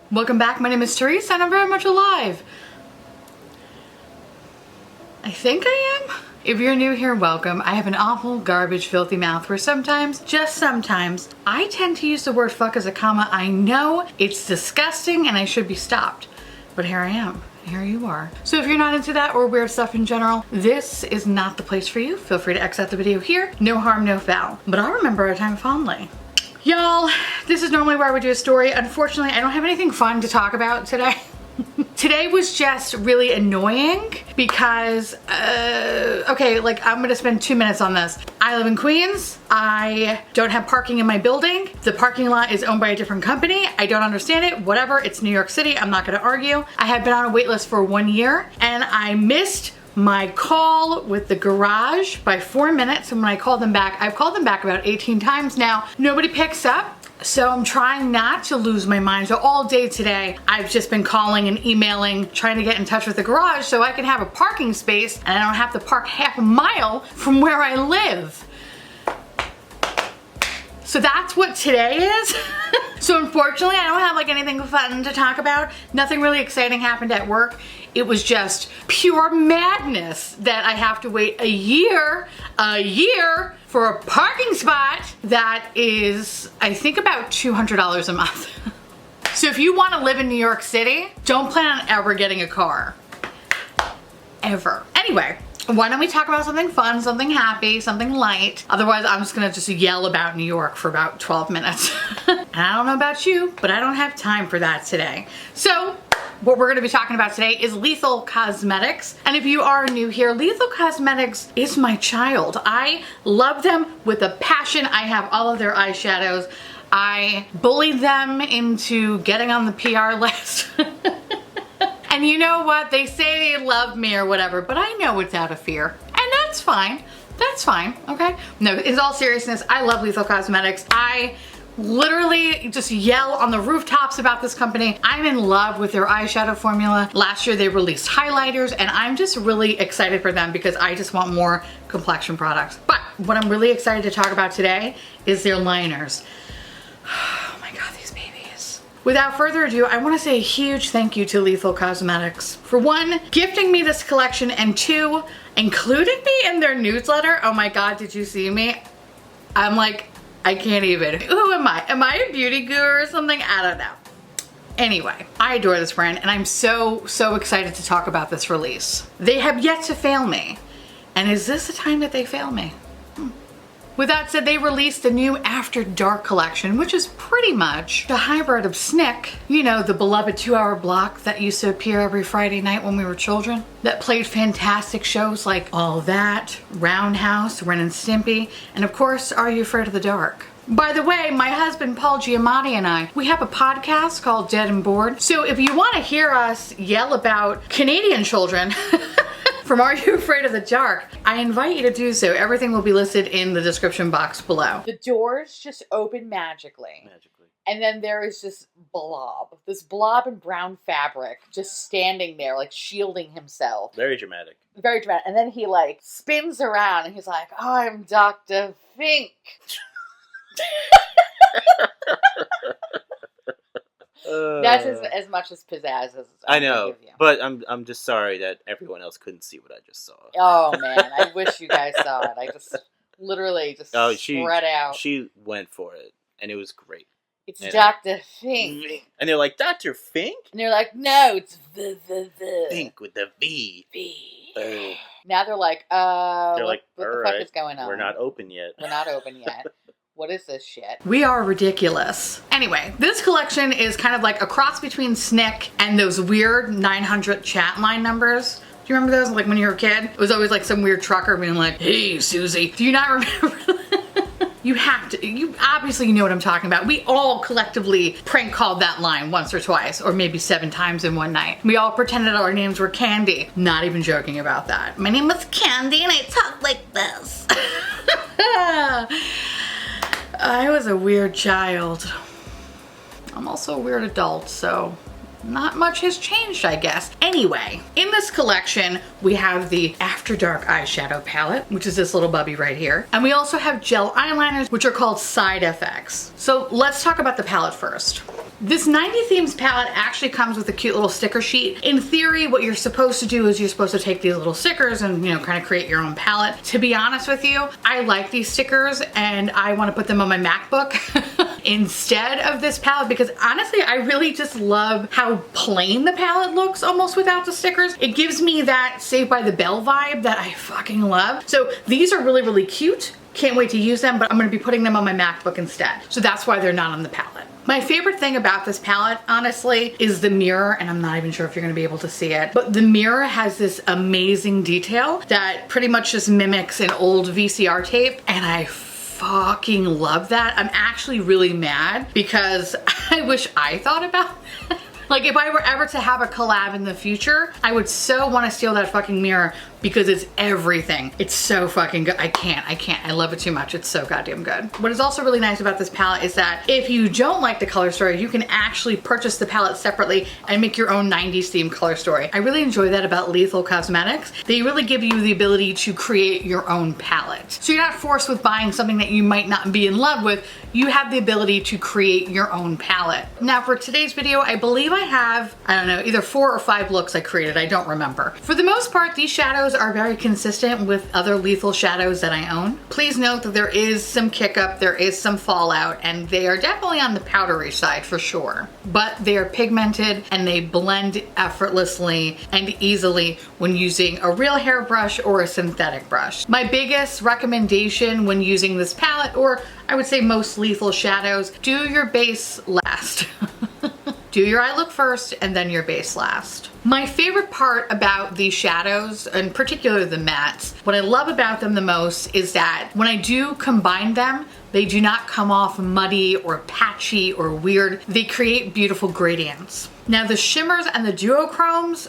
Welcome back. My name is Theresa and I'm very much alive. I think I am. If you're new here, welcome. I have an awful, garbage, filthy mouth where sometimes, just sometimes, I tend to use the word fuck as a comma. I know it's disgusting and I should be stopped, but here I am. Here you are. So if you're not into that or weird stuff in general, this is not the place for you. Feel free to exit the video here. No harm, no foul. But I'll remember a time fondly. Y'all, this is normally where I would do a story. Unfortunately, I don't have anything fun to talk about today. Today was just really annoying because, okay, like I'm gonna spend 2 minutes on this. I live in Queens. I don't have parking in my building. The parking lot is owned by a different company. I don't understand it, whatever, it's New York City, I'm not gonna argue. I have been on a wait list for 1 year and I missed my call with the garage by 4 minutes, and when I called them back, I've called them back about 18 times now, nobody picks up. So I'm trying not to lose my mind. So all day today, I've just been calling and emailing, trying to get in touch with the garage so I can have a parking space and I don't have to park half a mile from where I live. So that's what today is. So unfortunately, I don't have like anything fun to talk about. Nothing really exciting happened at work. It was just pure madness that I have to wait a year for a parking spot that is, I think, about $200 a month. So if you want to live in New York City, don't plan on ever getting a car. Ever. Anyway, why don't we talk about something fun, something happy, something light? Otherwise, I'm just gonna just yell about New York for about 12 minutes. And I don't know about you, but I don't have time for that today. So what we're gonna be talking about today is Lethal Cosmetics. And if you are new here, Lethal Cosmetics is my child. I love them with a passion. I have all of their eyeshadows. I bullied them into getting on the PR list. And you know what? They say they love me or whatever, but I know it's out of fear. And that's fine. That's fine, okay? No, in all seriousness, I love Lethal Cosmetics. I literally just yell on the rooftops about this company. I'm in love with their eyeshadow formula. Last year they released highlighters and I'm just really excited for them because I just want more complexion products. But what I'm really excited to talk about today is their liners. Oh my God, these babies. Without further ado, I want to say a huge thank you to Lethal Cosmetics. For one, gifting me this collection, and two, including me in their newsletter. Oh my God, did you see me? I'm like, I can't even. Who am I? Am I a beauty guru or something? I don't know. Anyway, I adore this brand and I'm so excited to talk about this release. They have yet to fail me. And is this the time that they fail me? With that said, they released a new After Dark collection, which is pretty much the hybrid of Snick. You know, the beloved 2-hour block that used to appear every Friday night when we were children. That played fantastic shows like All That, Roundhouse, Ren and Stimpy, and of course, Are You Afraid of the Dark? By the way, my husband Paul Giamatti and I, we have a podcast called Dead and Bored. So if you want to hear us yell about Canadian children, from Are You Afraid of the Dark, I invite you to do so. Everything will be listed in the description box below. The doors just open magically. And then there is this blob in brown fabric, just standing there, like shielding himself. Very dramatic. Very dramatic. And then he like spins around and he's like, oh, I'm Dr. Fink. That's as much as pizzazz as I know, but I'm just sorry that everyone else couldn't see what I just saw. Oh man, I wish you guys saw it. I just literally spread out. She went for it, and it was great. It's Dr. Fink. And they're like, Dr. Fink? And they're like, no, it's the. Fink with the V. Now they're like, what the fuck is going on? We're not open yet. What is this shit? We are ridiculous. Anyway, this collection is kind of like a cross between Snick and those weird 900 chat line numbers. Do you remember those? Like when you were a kid? It was always like some weird trucker being like, hey, Susie. Do you not remember that? You obviously know what I'm talking about. We all collectively prank called that line once or twice, or maybe 7 times in one night. We all pretended our names were Candy. Not even joking about that. My name was Candy and I talk like this. I was a weird child. I'm also a weird adult, so not much has changed, I guess. Anyway, in this collection, we have the After Dark eyeshadow palette, which is this little bubby right here. And we also have gel eyeliners, which are called Side FX. So let's talk about the palette first. This 90 Themes palette actually comes with a cute little sticker sheet. In theory, what you're supposed to do is you're supposed to take these little stickers and, you know, kind of create your own palette. To be honest with you, I like these stickers and I want to put them on my MacBook instead of this palette because honestly, I really just love how plain the palette looks almost without the stickers. It gives me that Saved by the Bell vibe that I fucking love. So these are really, really cute. Can't wait to use them, but I'm going to be putting them on my MacBook instead. So that's why they're not on the palette. My favorite thing about this palette, honestly, is the mirror, and I'm not even sure if you're gonna be able to see it, but the mirror has this amazing detail that pretty much just mimics an old VCR tape, and I fucking love that. I'm actually really mad because I wish I thought about that. Like if I were ever to have a collab in the future, I would so want to steal that fucking mirror because it's everything. It's so fucking good. I can't. I love it too much. It's so goddamn good. What is also really nice about this palette is that if you don't like the color story, you can actually purchase the palette separately and make your own 90s themed color story. I really enjoy that about Lethal Cosmetics. They really give you the ability to create your own palette. So you're not forced with buying something that you might not be in love with. You have the ability to create your own palette. Now for today's video, I believe I have, I don't know, either 4 or 5 looks I created. I don't remember. For the most part, these shadows are very consistent with other Lethal shadows that I own. Please note that there is some kick up, there is some fallout, and they are definitely on the powdery side for sure. But they are pigmented and they blend effortlessly and easily when using a real hairbrush or a synthetic brush. My biggest recommendation when using this palette, or I would say most Lethal shadows, do your base last. Do your eye look first and then your base last. My favorite part about these shadows, in particular the mattes, what I love about them the most is that when I do combine them, they do not come off muddy or patchy or weird. They create beautiful gradients. Now the shimmers and the duochromes,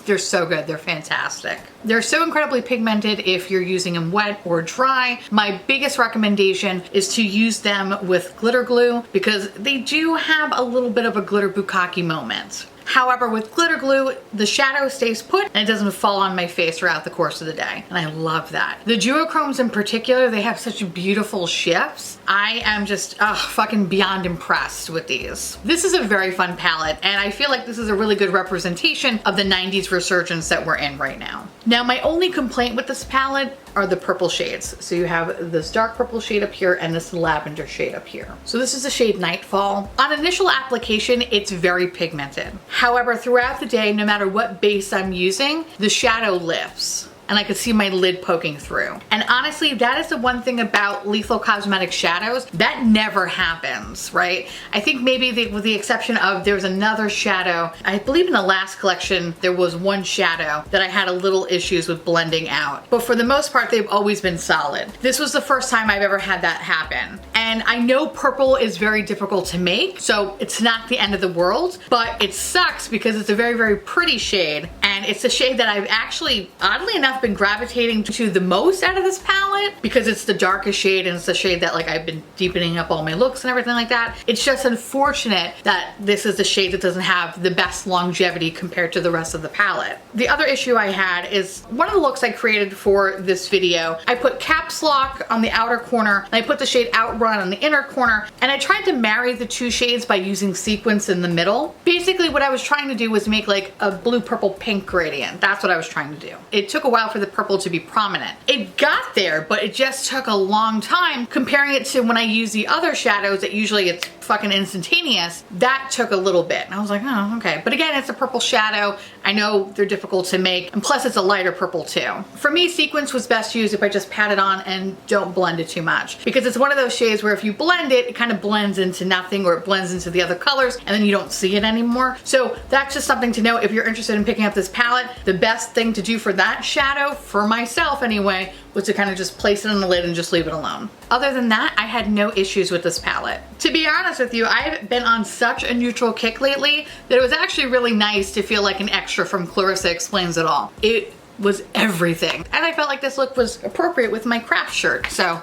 they're so good, they're fantastic. They're so incredibly pigmented if you're using them wet or dry. My biggest recommendation is to use them with glitter glue because they do have a little bit of a glitter bukkake moment. However, with glitter glue, the shadow stays put and it doesn't fall on my face throughout the course of the day. And I love that. The duochromes in particular, they have such beautiful shifts. I am just fucking beyond impressed with these. This is a very fun palette and I feel like this is a really good representation of the 90s resurgence that we're in right now. Now, my only complaint with this palette are the purple shades. So you have this dark purple shade up here and this lavender shade up here. So this is the shade Nightfall. On initial application, it's very pigmented. However, throughout the day, no matter what base I'm using, the shadow lifts and I could see my lid poking through. And honestly, that is the one thing about Lethal Cosmetics shadows, that never happens, right? I think maybe with the exception of there's another shadow, I believe in the last collection, there was one shadow that I had a little issues with blending out. But for the most part, they've always been solid. This was the first time I've ever had that happen. And I know purple is very difficult to make, so it's not the end of the world, but it sucks because it's a very, very pretty shade. And it's a shade that I've actually, oddly enough, been gravitating to the most out of this palette because it's the darkest shade and it's the shade that like I've been deepening up all my looks and everything like that. It's just unfortunate that this is the shade that doesn't have the best longevity compared to the rest of the palette. The other issue I had is one of the looks I created for this video, I put Caps Lock on the outer corner and I put the shade Outrun on the inner corner and I tried to marry the two shades by using sequins in the middle. Basically what I was trying to do was make like a blue, purple, pink gradient. That's what I was trying to do. It took a while for the purple to be prominent. It got there, but it just took a long time. Comparing it to when I use the other shadows that usually it's fucking instantaneous, that took a little bit. And I was like, oh, okay. But again, it's a purple shadow. I know they're difficult to make, and plus it's a lighter purple too. For me, sequins was best used if I just pat it on and don't blend it too much. Because it's one of those shades where if you blend it, it kind of blends into nothing or it blends into the other colors and then you don't see it anymore. So that's just something to know if you're interested in picking up this palette. The best thing to do for that shadow, for myself anyway, was to kind of just place it on the lid and just leave it alone. Other than that, I had no issues with this palette. To be honest with you, I've been on such a neutral kick lately that it was actually really nice to feel like an extra from Clarissa Explains It All. It was everything. And I felt like this look was appropriate with my craft shirt, so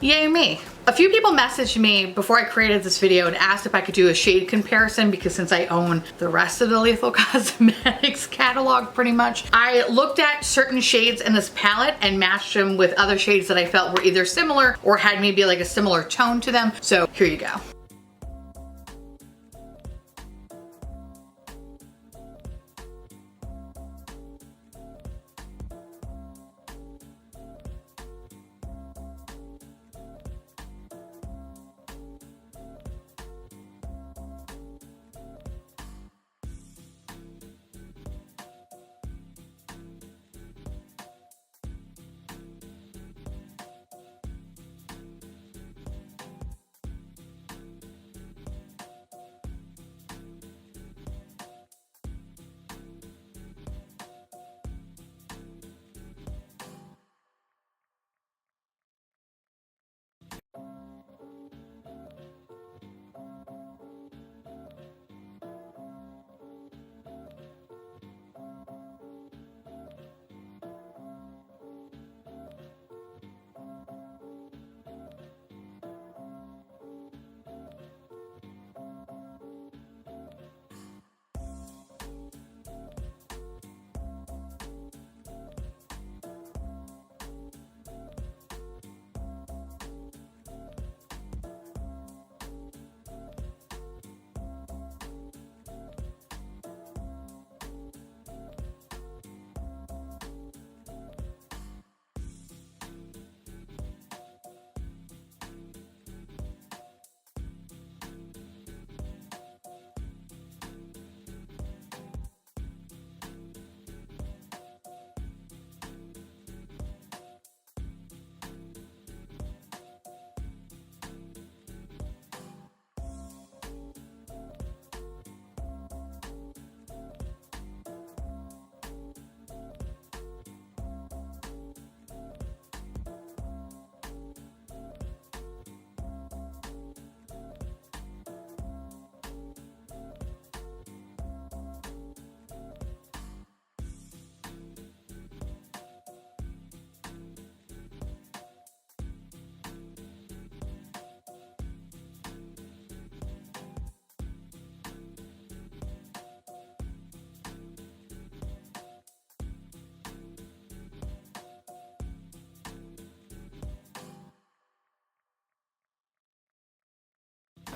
yay me. A few people messaged me before I created this video and asked if I could do a shade comparison because since I own the rest of the Lethal Cosmetics catalog pretty much, I looked at certain shades in this palette and matched them with other shades that I felt were either similar or had maybe like a similar tone to them. So here you go.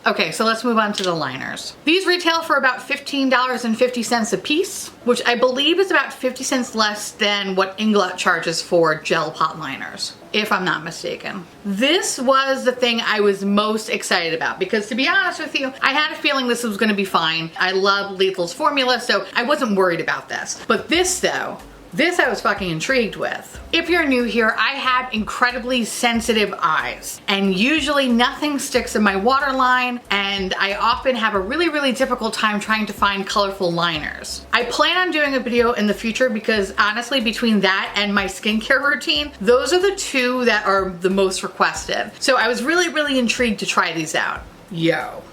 Okay, so let's move on to the liners. These retail for about $15.50 a piece, which I believe is about 50 cents less than what Inglot charges for gel pot liners, if I'm not mistaken. This was the thing I was most excited about because, to be honest with you, I had a feeling this was gonna be fine. I love Lethal's formula, so I wasn't worried about this. But this though, this I was fucking intrigued with. If you're new here, I have incredibly sensitive eyes, and usually nothing sticks in my waterline, and I often have a really difficult time trying to find colorful liners. I plan on doing a video in the future because honestly, between that and my skincare routine, those are the two that are the most requested. So I was really intrigued to try these out. Yo,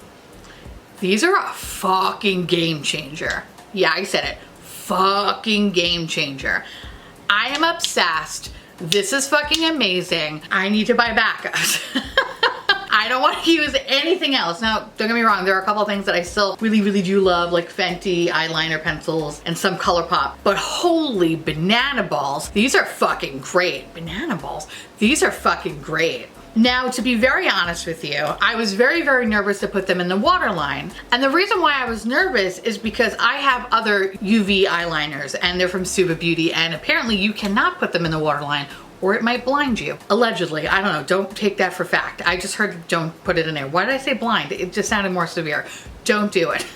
these are a fucking game changer. Yeah, I said it. Fucking game changer. I am obsessed. This is fucking amazing. I need to buy backups. I don't want to use anything else. Now, don't get me wrong, there are a couple of things that I still really do love, like Fenty eyeliner pencils and some ColourPop, but holy banana balls, these are fucking great. Banana balls, these are fucking great. Now, to be very honest with you, I was very nervous to put them in the waterline. And the reason why I was nervous is because I have other UV eyeliners and they're from Suva Beauty, and apparently you cannot put them in the waterline or it might blind you. Allegedly, I don't know, don't take that for fact. I just heard don't put it in there. Why did I say blind? It just sounded more severe. Don't do it.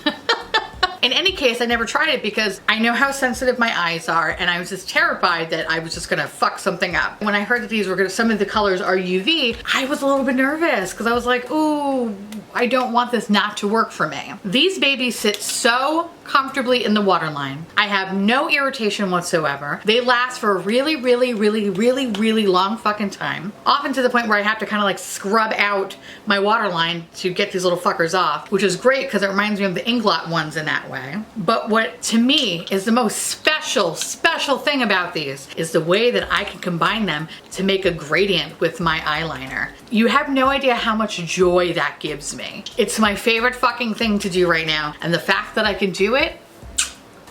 In any case, I never tried it because I know how sensitive my eyes are, and I was just terrified that I was just gonna fuck something up. When I heard that these were gonna, some of the colors are UV, I was a little bit nervous because I was like, ooh, I don't want this not to work for me. These babies sit so comfortably in the waterline. I have no irritation whatsoever. They last for a really long fucking time. Often to the point where I have to kind of like scrub out my waterline to get these little fuckers off, which is great because it reminds me of the Inglot ones in that way. But what to me is the most special thing about these is the way that I can combine them to make a gradient with my eyeliner. You have no idea how much joy that gives me. It's my favorite fucking thing to do right now, and the fact that I can do it,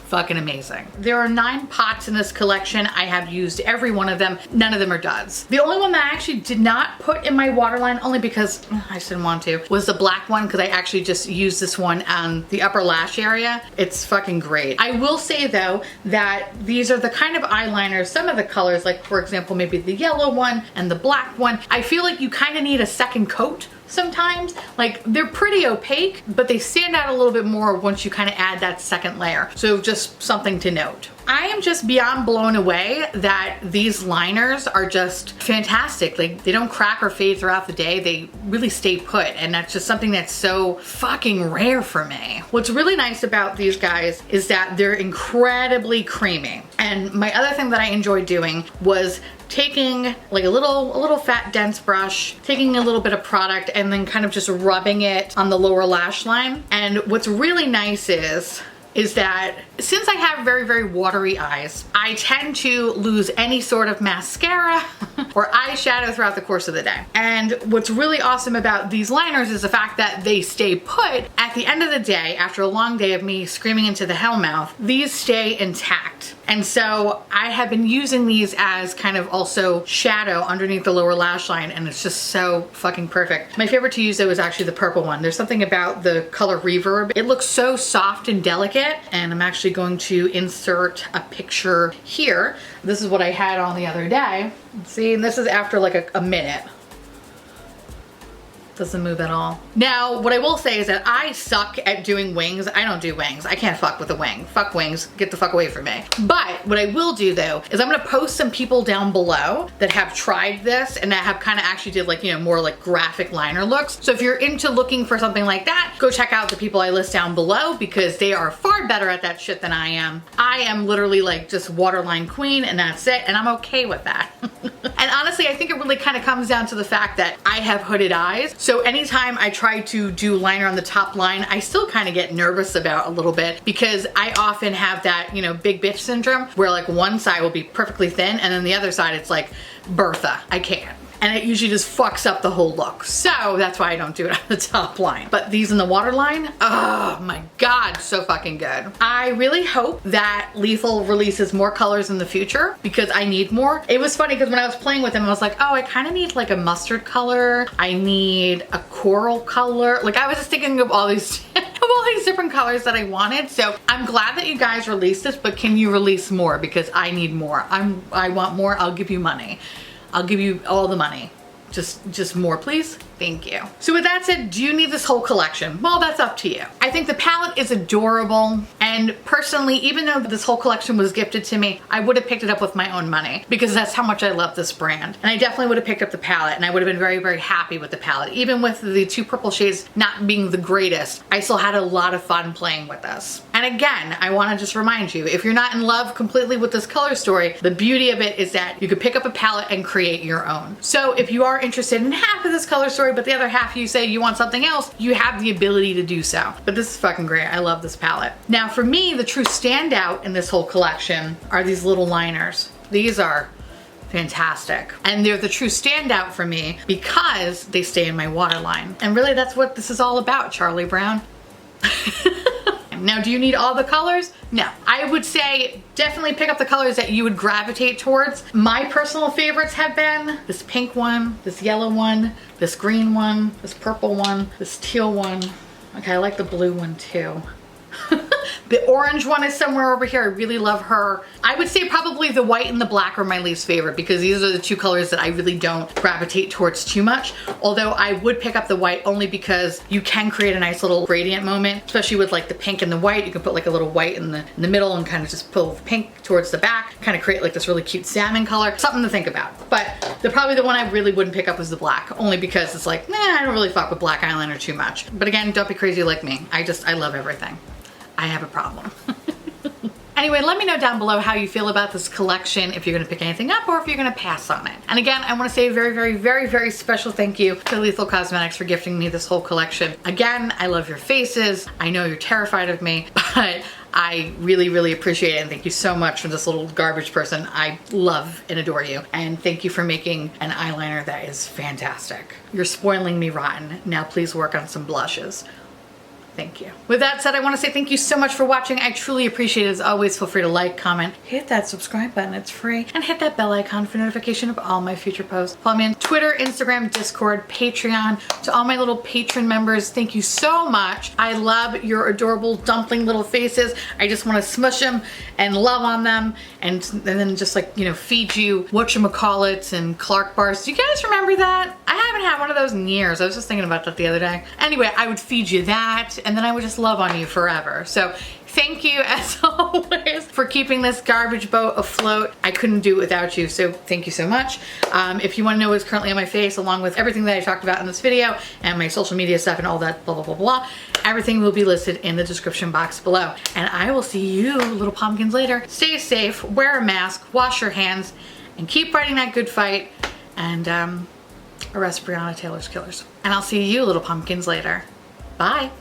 fucking amazing. There are 9 pots in this collection. I have used every one of them. None of them are duds. The only one that I actually did not put in my waterline, only because I just didn't want to, was the black one, because I actually just used this one on the upper lash area. It's fucking great. I will say though that these are the kind of eyeliners, some of the colors, like for example, maybe the yellow one and the black one, I feel like you kind of need a second coat sometimes. Like, they're pretty opaque, but they stand out a little bit more once you kind of add that second layer. So just something to note. I am just beyond blown away that these liners are just fantastic. Like, they don't crack or fade throughout the day. They really stay put, and that's just something that's so fucking rare for me. What's really nice about these guys is that they're incredibly creamy. And my other thing that I enjoyed doing was taking like a little fat dense brush, taking a little bit of product, and then kind of just rubbing it on the lower lash line. And what's really nice is that since I have very watery eyes, I tend to lose any sort of mascara or eyeshadow throughout the course of the day. And what's really awesome about these liners is the fact that they stay put. At the end of the day, after a long day of me screaming into the hellmouth, these stay intact. And so I have been using these as kind of also shadow underneath the lower lash line, and it's just so fucking perfect. My favorite to use though is actually the purple one. There's something about the color Reverb. It looks so soft and delicate, and I'm actually going to insert a picture here. This is what I had on the other day. See, and this is after like a minute. Doesn't move at all. Now, what I will say is that I suck at doing wings. I don't do wings. I can't fuck with a wing. Fuck wings. Get the fuck away from me. But what I will do though is I'm gonna post some people down below that have tried this and that have kind of actually did like, you know, more like graphic liner looks. So if you're into looking for something like that, go check out the people I list down below because they are far better at that shit than I am. I am literally like just waterline queen and that's it, and I'm okay with that. And honestly, I think it really kind of comes down to the fact that I have hooded eyes. So anytime I try to do liner on the top line, I still kind of get nervous about a little bit because I often have that, you know, big bitch syndrome where like one side will be perfectly thin and then the other side it's like, Bertha, I can't. and it usually just fucks up the whole look. So that's why I don't do it on the top line. But these in the waterline, oh my God, so fucking good. I really hope that Lethal releases more colors in the future because I need more. It was funny because when I was playing with them, I was like, oh, I kind of need like a mustard color. I need a coral color. Like I was just thinking of all these different colors that I wanted. So I'm glad that you guys released this, but can you release more? Because I need more. I want more. I'll give you money. I'll give you all the money. Just more, please. Thank you. So with that said, do you need this whole collection? Well, that's up to you. I think the palette is adorable. And personally, even though this whole collection was gifted to me, I would have picked it up with my own money because that's how much I love this brand. And I definitely would have picked up the palette and I would have been very, very happy with the palette. Even with the 2 purple shades not being the greatest, I still had a lot of fun playing with this. And again, I want to just remind you, if you're not in love completely with this color story, the beauty of it is that you could pick up a palette and create your own. So if you are interested in half of this color story, but the other half you say you want something else, you have the ability to do so. But this is fucking great. I love this palette. Now for me, the true standout in this whole collection are these little liners. These are fantastic. And they're the true standout for me because they stay in my waterline. And really that's what this is all about, Charlie Brown. Now, do you need all the colors? No. I would say definitely pick up the colors that you would gravitate towards. My personal favorites have been this pink one, this yellow one, this green one, this purple one, this teal one. Okay, I like the blue one too. The orange one is somewhere over here. I really love her. I would say probably the white and the black are my least favorite because these are the 2 colors that I really don't gravitate towards too much. Although I would pick up the white only because you can create a nice little gradient moment, especially with like the pink and the white. You can put like a little white in the middle and kind of just pull the pink towards the back, kind of create like this really cute salmon color. Something to think about. But probably the one I really wouldn't pick up is the black, only because it's like, nah, I don't really fuck with black eyeliner too much. But again, don't be crazy like me. I love everything. I have a problem. Anyway, let me know down below how you feel about this collection, if you're gonna pick anything up or if you're gonna pass on it. And again, I wanna say a very, very, very, very special thank you to Lethal Cosmetics for gifting me this whole collection. Again, I love your faces. I know you're terrified of me, but I really, really appreciate it. And thank you so much for this little garbage person. I love and adore you. And thank you for making an eyeliner that is fantastic. You're spoiling me rotten. Now please work on some blushes. Thank you. With that said, I want to say thank you so much for watching. I truly appreciate it. As always, feel free to like, comment, hit that subscribe button, it's free, and hit that bell icon for notification of all my future posts. Follow me on Twitter, Instagram, Discord, Patreon. To all my little patron members, thank you so much. I love your adorable dumpling little faces. I just want to smush them and love on them and then just like, you know, feed you whatchamacallits and Clark bars. Do you guys remember that? I haven't had one of those in years. I was just thinking about that the other day. Anyway, I would feed you that and then I would just love on you forever. So thank you as always for keeping this garbage boat afloat. I couldn't do it without you, so thank you so much. If you want to know what's currently on my face along with everything that I talked about in this video and my social media stuff and all that blah blah blah blah, everything will be listed in the description box below. And I will see you little pumpkins later. Stay safe, wear a mask, wash your hands, and keep fighting that good fight, and arrest Breonna Taylor's killers. And I'll see you little pumpkins later. Bye.